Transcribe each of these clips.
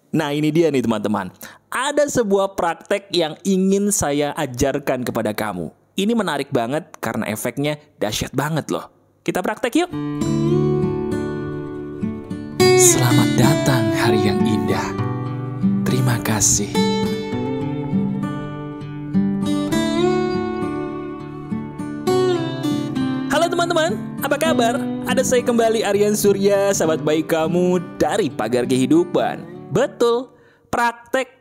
Nah ini dia nih teman-teman. Ada sebuah praktek yang ingin saya ajarkan kepada kamu. Ini menarik banget karena efeknya dahsyat banget loh. Kita praktek yuk. Selamat datang hari yang indah. Terima kasih. Halo teman-teman, apa kabar? Ada saya kembali, Aryan Surya, sahabat baik kamu dari Pagar Kehidupan. Betul, praktek,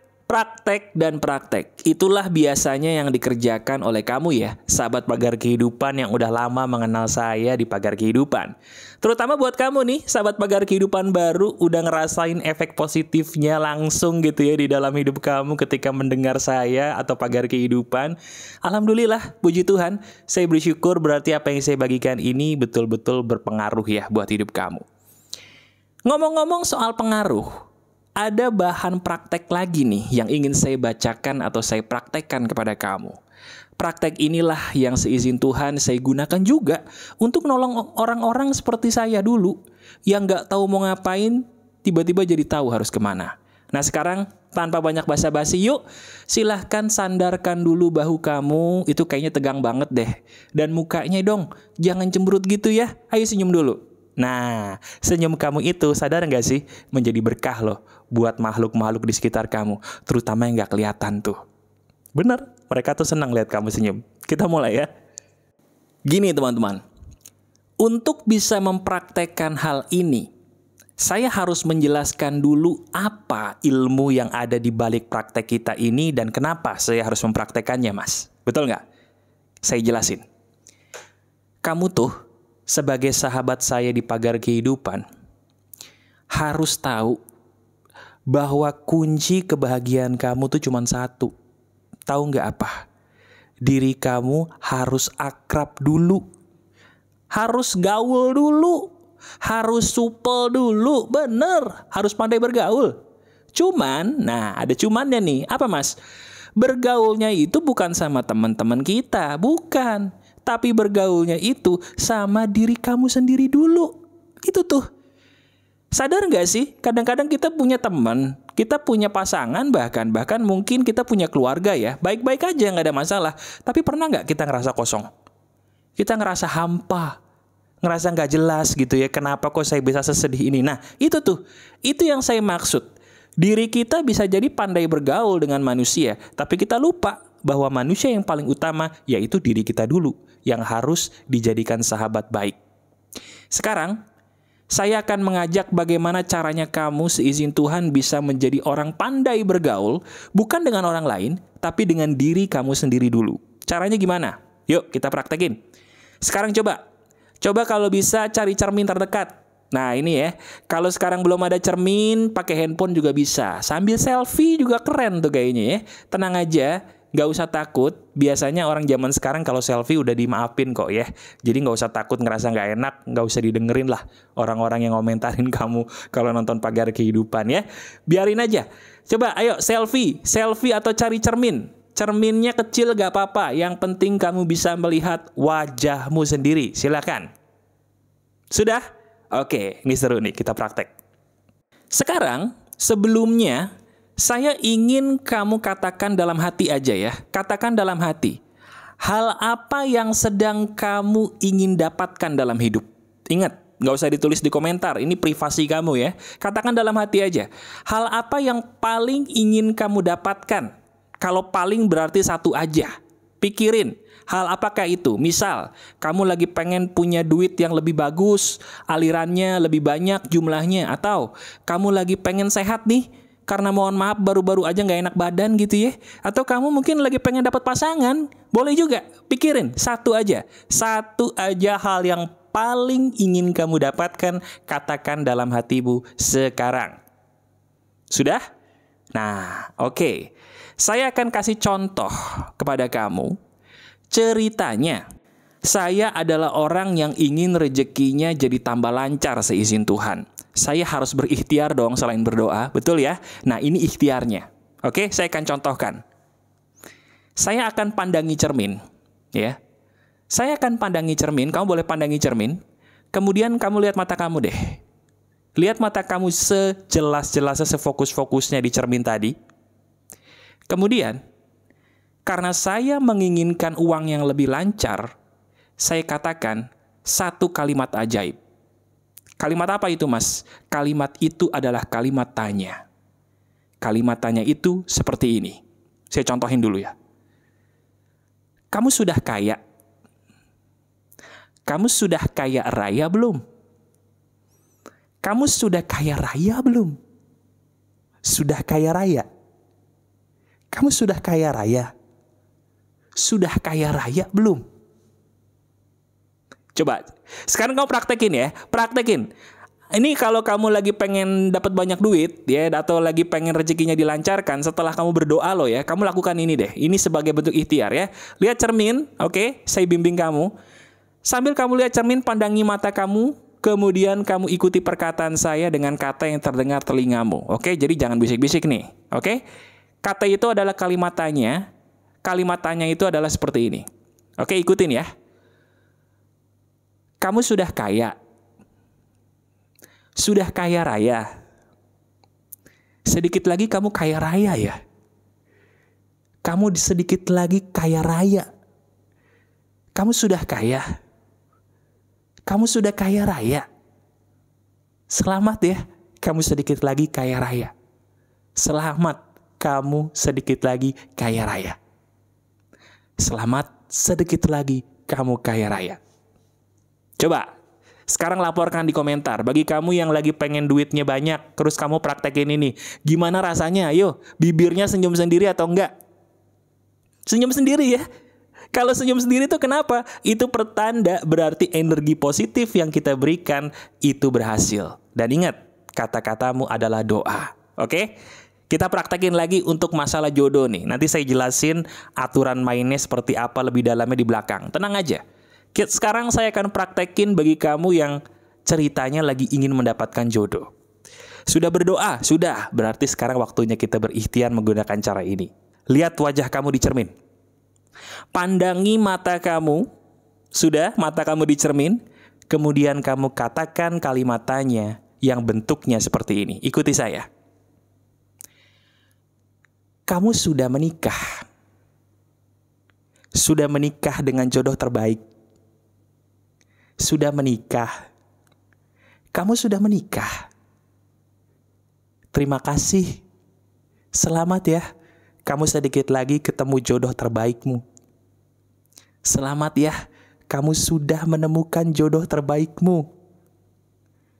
dan praktek. Itulah biasanya yang dikerjakan oleh kamu ya, sahabat Pagar Kehidupan yang udah lama mengenal saya di Pagar Kehidupan. Terutama buat kamu nih, sahabat Pagar Kehidupan baru, udah ngerasain efek positifnya langsung gitu ya di dalam hidup kamu ketika mendengar saya atau Pagar Kehidupan. Alhamdulillah, puji Tuhan, saya bersyukur berarti apa yang saya bagikan ini betul-betul berpengaruh ya buat hidup kamu. Ngomong-ngomong soal pengaruh, ada bahan praktek lagi nih yang ingin saya bacakan atau saya praktekkan kepada kamu. Praktek inilah yang seizin Tuhan saya gunakan juga untuk nolong orang-orang seperti saya dulu yang gak tahu mau ngapain, tiba-tiba jadi tahu harus kemana. Nah sekarang tanpa banyak basa-basi yuk, silahkan sandarkan dulu bahu kamu, itu kayaknya tegang banget deh. Dan mukanya dong, jangan cemberut gitu ya, ayo senyum dulu. Nah, senyum kamu itu sadar nggak sih menjadi berkah loh buat makhluk-makhluk di sekitar kamu, terutama yang nggak kelihatan tuh. Bener, mereka tuh senang lihat kamu senyum. Kita mulai ya. Gini teman-teman, untuk bisa mempraktekkan hal ini, saya harus menjelaskan dulu apa ilmu yang ada di balik praktek kita ini dan kenapa saya harus mempraktekannya, Mas. Betul nggak? Saya jelasin. Kamu tuh sebagai sahabat saya di Pagar Kehidupan, harus tahu bahwa kunci kebahagiaan kamu tuh cuma satu. Tahu nggak apa? Diri kamu harus akrab dulu. Harus gaul dulu. Harus supel dulu. Bener, harus pandai bergaul. Cuman, nah ada cumannya nih. Apa mas? Bergaulnya itu bukan sama teman-teman kita. Bukan. Tapi bergaulnya itu sama diri kamu sendiri dulu. Itu tuh. Sadar nggak sih? Kadang-kadang kita punya teman, kita punya pasangan, bahkan mungkin kita punya keluarga ya. Baik-baik aja, nggak ada masalah. Tapi pernah nggak kita ngerasa kosong? Kita ngerasa hampa. Ngerasa nggak jelas gitu ya. Kenapa kok saya bisa sesedih ini? Nah, itu tuh. Itu yang saya maksud. Diri kita bisa jadi pandai bergaul dengan manusia. Tapi kita lupa bahwa manusia yang paling utama yaitu diri kita dulu yang harus dijadikan sahabat baik. Sekarang, saya akan mengajak bagaimana caranya kamu seizin Tuhan bisa menjadi orang pandai bergaul, bukan dengan orang lain, tapi dengan diri kamu sendiri dulu. Caranya gimana? Yuk kita praktekin. Sekarang coba kalau bisa cari cermin terdekat. Nah ini ya, kalau sekarang belum ada cermin, pakai handphone juga bisa. Sambil selfie juga keren tuh kayaknya ya. Tenang aja. Gak usah takut, biasanya orang zaman sekarang kalau selfie udah dimaafin kok ya. Jadi gak usah takut ngerasa gak enak, gak usah didengerin lah orang-orang yang ngomentarin kamu kalau nonton Pagar Kehidupan ya. Biarin aja. Coba ayo selfie atau cari cermin. Cerminnya kecil gak apa-apa, yang penting kamu bisa melihat wajahmu sendiri. Silakan. Sudah? Oke, ini seru nih, kita praktek. Sekarang, sebelumnya saya ingin kamu katakan dalam hati aja ya. Katakan dalam hati. Hal apa yang sedang kamu ingin dapatkan dalam hidup? Ingat, gak usah ditulis di komentar. Ini privasi kamu ya. Katakan dalam hati aja. Hal apa yang paling ingin kamu dapatkan? Kalau paling berarti satu aja. Pikirin. Hal apakah itu? Misal, kamu lagi pengen punya duit yang lebih bagus, alirannya lebih banyak jumlahnya. Atau kamu lagi pengen sehat nih, karena mohon maaf baru-baru aja gak enak badan gitu ya. Atau kamu mungkin lagi pengen dapat pasangan. Boleh juga, pikirin satu aja. Satu aja hal yang paling ingin kamu dapatkan, katakan dalam hatimu sekarang. Sudah? Nah, oke. Saya akan kasih contoh kepada kamu. Ceritanya, saya adalah orang yang ingin rezekinya jadi tambah lancar seizin Tuhan. Saya harus berikhtiar dong selain berdoa, betul ya? Nah ini ikhtiarnya. Oke, saya akan contohkan. Saya akan pandangi cermin, ya. Saya akan pandangi cermin, kamu boleh pandangi cermin. Kemudian kamu lihat mata kamu deh. Lihat mata kamu sejelas-jelasnya, sefokus-fokusnya di cermin tadi. Kemudian, karena saya menginginkan uang yang lebih lancar, saya katakan satu kalimat ajaib. Kalimat apa itu, Mas? Kalimat itu adalah kalimat tanya. Kalimat tanya itu seperti ini. Saya contohin dulu ya. Kamu sudah kaya? Kamu sudah kaya raya belum? Kamu sudah kaya raya belum? Sudah kaya raya? Kamu sudah kaya raya? Sudah kaya raya belum? Coba, sekarang kamu praktekin ya, praktekin. Ini kalau kamu lagi pengen dapat banyak duit ya, atau lagi pengen rezekinya dilancarkan setelah kamu berdoa loh ya, kamu lakukan ini deh. Ini sebagai bentuk ikhtiar ya. Lihat cermin, oke? Saya bimbing kamu. Sambil kamu lihat cermin, pandangi mata kamu, kemudian kamu ikuti perkataan saya dengan kata yang terdengar telingamu. Oke, jadi jangan bisik-bisik nih. Oke? Kata itu adalah kalimat tanya. Kalimat tanya itu adalah seperti ini. Oke, ikutin ya. Kamu sudah kaya? Sudah kaya raya? Sedikit lagi kamu kaya raya ya? Kamu sedikit lagi kaya raya? Kamu sudah kaya? Kamu sudah kaya raya? Selamat ya, kamu sedikit lagi kaya raya. Selamat, kamu sedikit lagi kaya raya. Selamat, sedikit lagi kamu kaya raya. Coba, sekarang laporkan di komentar. Bagi kamu yang lagi pengen duitnya banyak, terus kamu praktekin ini. Gimana rasanya? Ayo, bibirnya senyum sendiri atau enggak? Senyum sendiri ya. Kalau senyum sendiri itu kenapa? Itu pertanda berarti energi positif yang kita berikan itu berhasil. Dan ingat, kata-katamu adalah doa. Oke? Kita praktekin lagi untuk masalah jodoh nih. Nanti saya jelasin aturan mainnya seperti apa lebih dalamnya di belakang. Tenang aja. Sekarang saya akan praktekin bagi kamu yang ceritanya lagi ingin mendapatkan jodoh. Sudah berdoa? Sudah. Berarti sekarang waktunya kita berikhtiar menggunakan cara ini. Lihat wajah kamu di cermin. Pandangi mata kamu. Sudah, mata kamu di cermin. Kemudian kamu katakan kalimat tanya yang bentuknya seperti ini. Ikuti saya. Kamu sudah menikah? Sudah menikah dengan jodoh terbaik? Sudah menikah? Kamu sudah menikah? Terima kasih. Selamat ya. Kamu sedikit lagi ketemu jodoh terbaikmu. Selamat ya. Kamu sudah menemukan jodoh terbaikmu.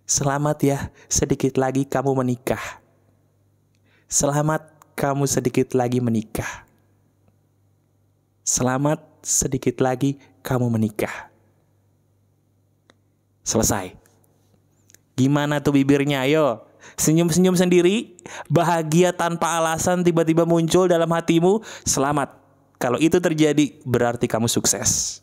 Selamat ya. Sedikit lagi kamu menikah. Selamat, kamu sedikit lagi menikah. Selamat, sedikit lagi kamu menikah. Selesai. Gimana tuh bibirnya? Ayo, senyum-senyum sendiri, bahagia tanpa alasan tiba-tiba muncul dalam hatimu. Selamat. Kalau itu terjadi, berarti kamu sukses.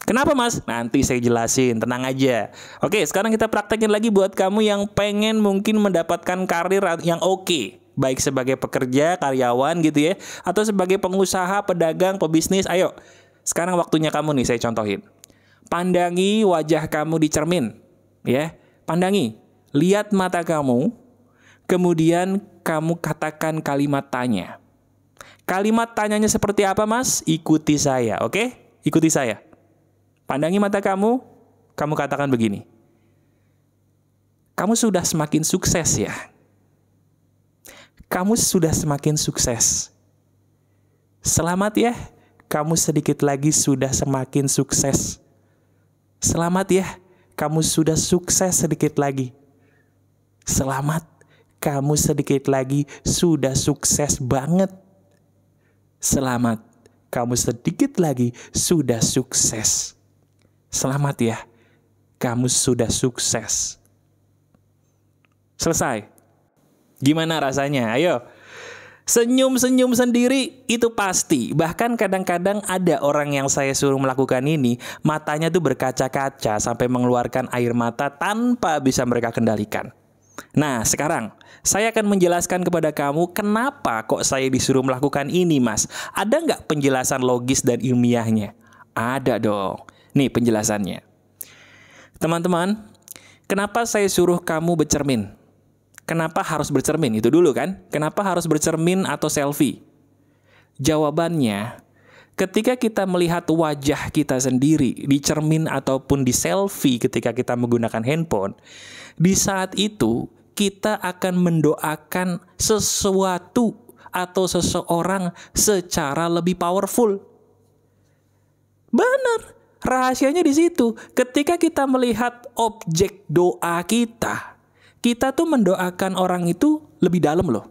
Kenapa, Mas? Nanti saya jelasin, tenang aja. Oke, sekarang kita praktekin lagi buat kamu yang pengen mungkin mendapatkan karir yang oke. Baik sebagai pekerja, karyawan gitu ya, atau sebagai pengusaha, pedagang, pebisnis. Ayo, sekarang waktunya kamu nih, saya contohin. Pandangi wajah kamu di cermin, ya. Pandangi, lihat mata kamu, kemudian kamu katakan kalimat tanya. Kalimat tanyanya seperti apa, Mas? Ikuti saya, oke? Ikuti saya. Pandangi mata kamu, kamu katakan begini. Kamu sudah semakin sukses ya. Kamu sudah semakin sukses. Selamat ya, kamu sedikit lagi sudah semakin sukses. Selamat ya, kamu sudah sukses sedikit lagi. Selamat, kamu sedikit lagi sudah sukses banget. Selamat, kamu sedikit lagi sudah sukses. Selamat ya, kamu sudah sukses. Selesai. Gimana rasanya? Ayo. Senyum-senyum sendiri itu pasti. Bahkan kadang-kadang ada orang yang saya suruh melakukan ini, matanya tuh berkaca-kaca sampai mengeluarkan air mata tanpa bisa mereka kendalikan. Nah, sekarang saya akan menjelaskan kepada kamu kenapa kok saya disuruh melakukan ini, Mas. Ada nggak penjelasan logis dan ilmiahnya? Ada dong. Nih penjelasannya. Teman-teman, Kenapa saya suruh kamu bercermin? Kenapa harus bercermin? Itu dulu kan? Kenapa harus bercermin atau selfie? Jawabannya, ketika kita melihat wajah kita sendiri di cermin ataupun di selfie ketika kita menggunakan handphone, di saat itu kita akan mendoakan sesuatu atau seseorang secara lebih powerful. Benar, rahasianya di situ. Ketika kita melihat objek doa kita tuh mendoakan orang itu lebih dalam loh.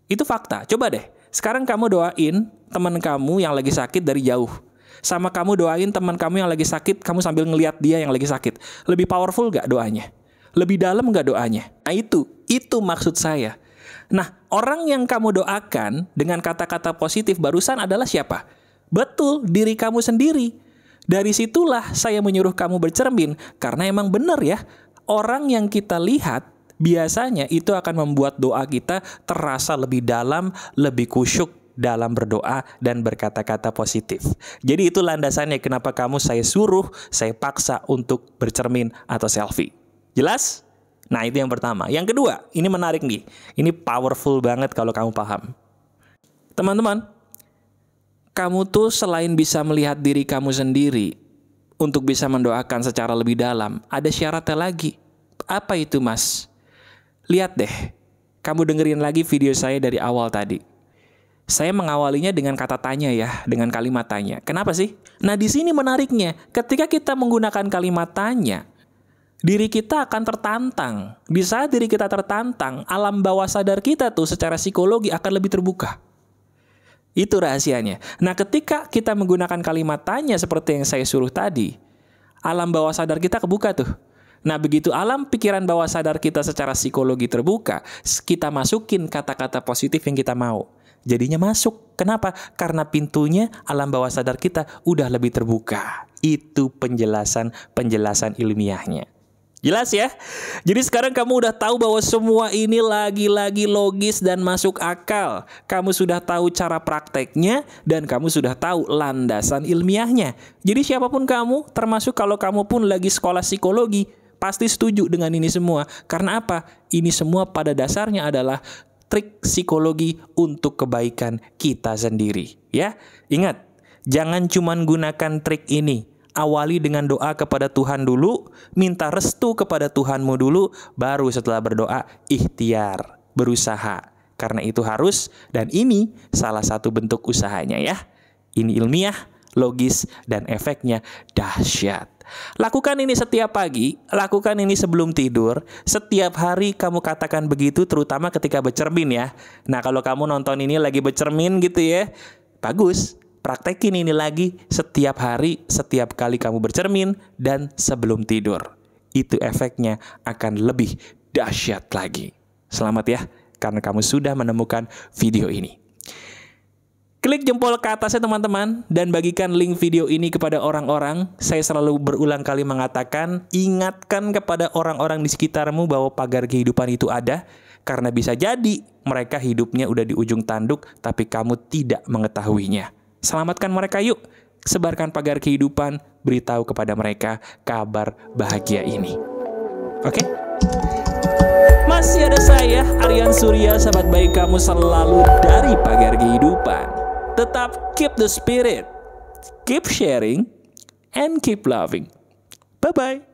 Itu fakta. Coba deh, sekarang kamu doain teman kamu yang lagi sakit dari jauh. Sama kamu doain teman kamu yang lagi sakit, kamu sambil ngelihat dia yang lagi sakit. Lebih powerful gak doanya? Lebih dalam gak doanya? Nah itu maksud saya. Nah, orang yang kamu doakan dengan kata-kata positif barusan adalah siapa? Betul, diri kamu sendiri. Dari situlah saya menyuruh kamu bercermin, karena emang benar ya, orang yang kita lihat biasanya itu akan membuat doa kita terasa lebih dalam, lebih khusyuk dalam berdoa dan berkata-kata positif. Jadi itu landasannya kenapa saya paksa untuk bercermin atau selfie. Jelas? Nah itu yang pertama. Yang kedua, ini menarik nih. Ini powerful banget kalau kamu paham. Teman-teman, kamu tuh selain bisa melihat diri kamu sendiri untuk bisa mendoakan secara lebih dalam, ada syaratnya lagi. Apa itu, Mas? Lihat deh, kamu dengerin lagi video saya dari awal tadi. Saya mengawalinya dengan kata tanya ya, dengan kalimat tanya. Kenapa sih? Nah di sini menariknya, ketika kita menggunakan kalimat tanya, diri kita akan tertantang. Di saat diri kita tertantang, alam bawah sadar kita tuh secara psikologi akan lebih terbuka. Itu rahasianya. Nah, ketika kita menggunakan kalimat tanya seperti yang saya suruh tadi, alam bawah sadar kita kebuka tuh. Nah, begitu alam pikiran bawah sadar kita secara psikologi terbuka, kita masukin kata-kata positif yang kita mau. Jadinya masuk. Kenapa? Karena pintunya alam bawah sadar kita udah lebih terbuka. Itu penjelasan ilmiahnya. Jelas ya? Jadi sekarang kamu udah tahu bahwa semua ini lagi-lagi logis dan masuk akal. Kamu sudah tahu cara prakteknya dan kamu sudah tahu landasan ilmiahnya. Jadi siapapun kamu, termasuk kalau kamu pun lagi sekolah psikologi, pasti setuju dengan ini semua. Karena apa? Ini semua pada dasarnya adalah trik psikologi untuk kebaikan kita sendiri. Ya, ingat, jangan cuma gunakan trik ini. Awali dengan doa kepada Tuhan dulu, minta restu kepada Tuhanmu dulu, baru setelah berdoa ikhtiar, berusaha. Karena itu harus, dan ini salah satu bentuk usahanya ya. Ini ilmiah, logis, dan efeknya dahsyat. Lakukan ini setiap pagi, lakukan ini sebelum tidur. Setiap hari kamu katakan begitu, terutama ketika bercermin ya. Nah kalau kamu nonton ini lagi bercermin gitu ya, bagus. Praktekin ini lagi setiap hari, setiap kali kamu bercermin, dan sebelum tidur. Itu efeknya akan lebih dahsyat lagi. Selamat ya, karena kamu sudah menemukan video ini. Klik jempol ke atasnya teman-teman, dan bagikan link video ini kepada orang-orang. Saya selalu berulang kali mengatakan, ingatkan kepada orang-orang di sekitarmu bahwa pagar kehidupan itu ada, karena bisa jadi mereka hidupnya udah di ujung tanduk, tapi kamu tidak mengetahuinya. Selamatkan mereka yuk, sebarkan pagar kehidupan, beritahu kepada mereka kabar bahagia ini. Oke? Masih ada saya, Aryan Surya, sahabat baik kamu selalu dari pagar kehidupan. Tetap keep the spirit, keep sharing, and keep loving. Bye-bye.